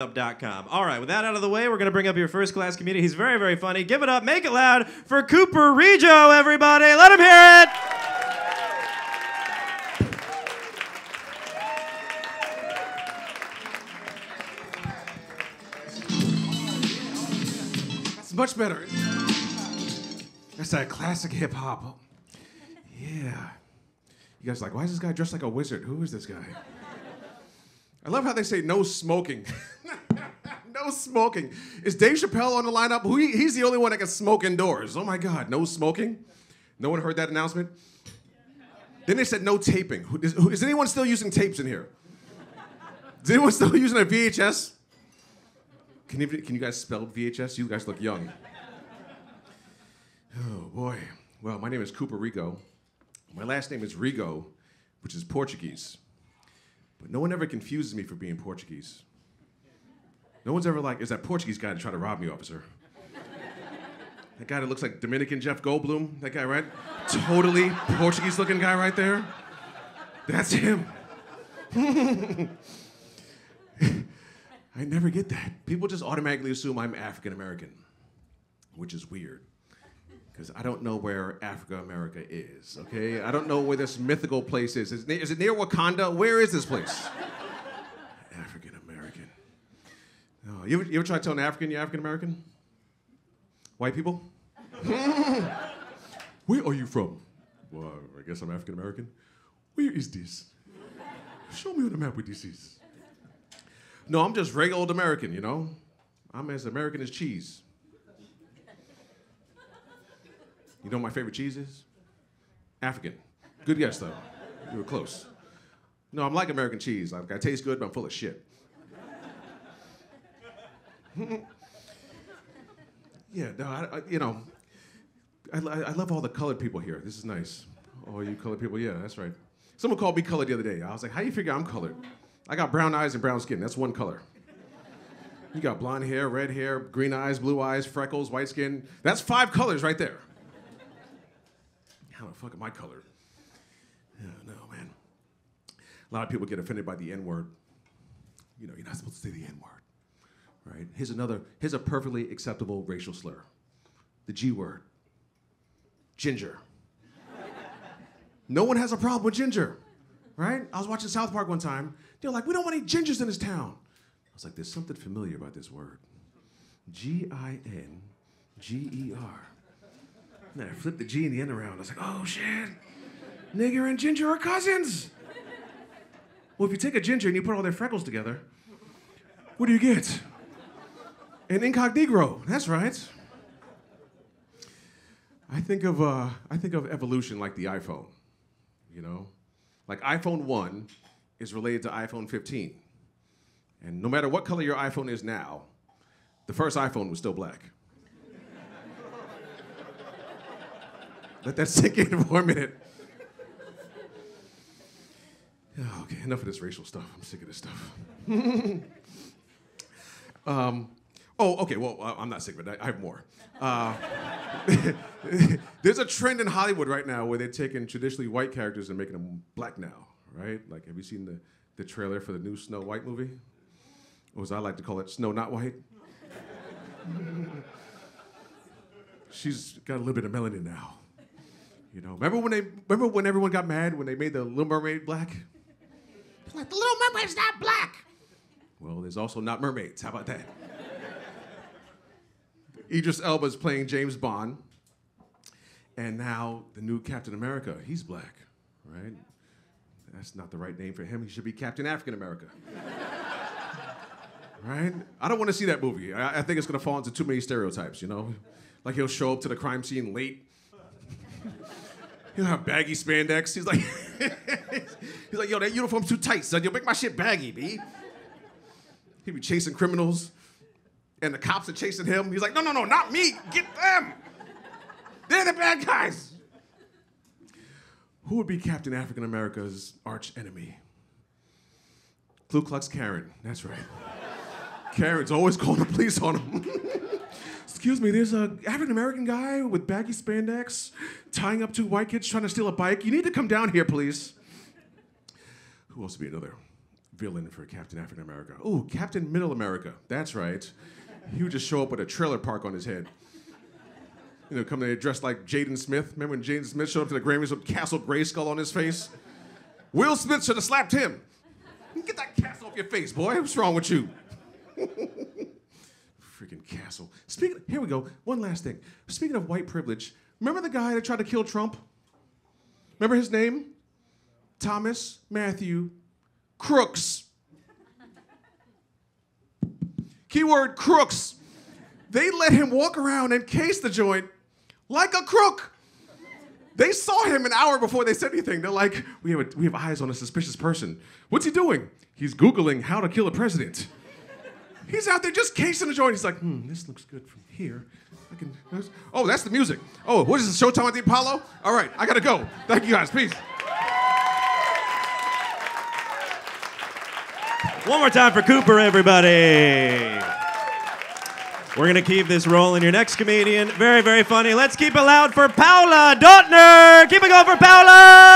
Up.com. All right, with that out of the way, we're going to bring up your first class comedian. He's very, very funny. Give it up, make it loud for Cooper Rigo, everybody. Let him hear it. That's much better. That's that classic hip hop. Yeah. You guys are like, why is this guy dressed like a wizard? Who is this guy? I love how they say no smoking. No smoking. Is Dave Chappelle on the lineup? He's the only one that can smoke indoors. Oh my God, no smoking? No one heard that announcement? Then they said no taping. Is anyone still using tapes in here? Is anyone still using a VHS? Can you guys spell VHS? You guys look young. Oh boy. Well, my name is Cooper Rigo. My last name is Rigo, which is Portuguese. But no one ever confuses me for being Portuguese. No one's ever like, is that Portuguese guy to try to rob me, officer? That guy that looks like Dominican Jeff Goldblum, that guy, right? Totally Portuguese-looking guy right there. That's him. I never get that. People just automatically assume I'm African American, which is weird. Because I don't know where Africa America is, okay? I don't know where this mythical place is. Is it near Wakanda? Where is this place? African American. No, you ever try to tell an African you're African American? White people? Where are you from? Well, I guess I'm African American. Where is this? Show me on the map where this is. No, I'm just regular old American, you know? I'm as American as cheese. You know what my favorite cheese is? African. Good guess, though. You were close. No, I'm like American cheese. Like, I taste good, but I'm full of shit. Yeah, no, I love all the colored people here. This is nice. Oh, you colored people? Yeah, that's right. Someone called me colored the other day. I was like, how do you figure I'm colored? I got brown eyes and brown skin. That's one color. You got blonde hair, red hair, green eyes, blue eyes, freckles, white skin. That's 5 colors right there. How the fuck am I colored? Yeah, no, man. A lot of people get offended by the N-word. You know, you're not supposed to say the N-word, right? Here's a perfectly acceptable racial slur. The G-word. Ginger. No one has a problem with ginger, right? I was watching South Park one time. They're like, we don't want any gingers in this town. I was like, there's something familiar about this word. G-I-N-G-E-R. And then I flipped the G and the N around. I was like, oh shit, nigger and ginger are cousins. Well, if you take a ginger and you put all their freckles together, what do you get? An incognito. That's right. I think of evolution like the iPhone, you know? Like iPhone 1 is related to iPhone 15. And no matter what color your iPhone is now, the first iPhone was still black. Let that sink in for a minute. Okay, enough of this racial stuff. I'm sick of this stuff. Okay, well, I'm not sick of it. I have more. There's a trend in Hollywood right now where they're taking traditionally white characters and making them black now, right? Like, have you seen the trailer for the new Snow White movie? Or as I like to call it, Snow Not White? She's got a little bit of melanin now. You know, remember when everyone got mad when they made the Little Mermaid black? It's like, the Little Mermaid's not black. Well, there's also not mermaids. How about that? Idris Elba's playing James Bond. And now the new Captain America, he's black, right? That's not the right name for him. He should be Captain African America. Right? I don't want to see that movie. I think it's going to fall into too many stereotypes, you know? Like he'll show up to the crime scene late. He'll have baggy spandex. He's like, yo, that uniform's too tight, son. You'll make my shit baggy, B. He'll be chasing criminals, and the cops are chasing him. He's like, no, not me. Get them. They're the bad guys. Who would be Captain African America's arch enemy? Ku Klux Karen. That's right. Karen's always calling the police on him. Excuse me, there's an African-American guy with baggy spandex tying up 2 white kids trying to steal a bike. You need to come down here, please. Who else would be another villain for Captain African America. Ooh, Captain Middle America. That's right. He would just show up with a trailer park on his head. You know, come there dressed like Jaden Smith. Remember when Jaden Smith showed up to the Grammys with Castle Grayskull on his face? Will Smith should have slapped him. Get that castle off your face, boy. What's wrong with you? Freaking castle. Here we go. One last thing. Speaking of white privilege, remember the guy that tried to kill Trump? Remember his name? Thomas Matthew Crooks. Keyword crooks. They let him walk around and case the joint like a crook. They saw him an hour before they said anything. They're like, we have eyes on a suspicious person. What's he doing? He's Googling how to kill a president. He's out there just casing the joint. He's like, this looks good from here. Oh, that's the music. Oh, what is this, Showtime at the Apollo? All right, I gotta go. Thank you guys, peace. One more time for Cooper, everybody. We're going to keep this rolling. Your next comedian, very, very funny. Let's keep it loud for Paula Dautner. Keep it going for Paula.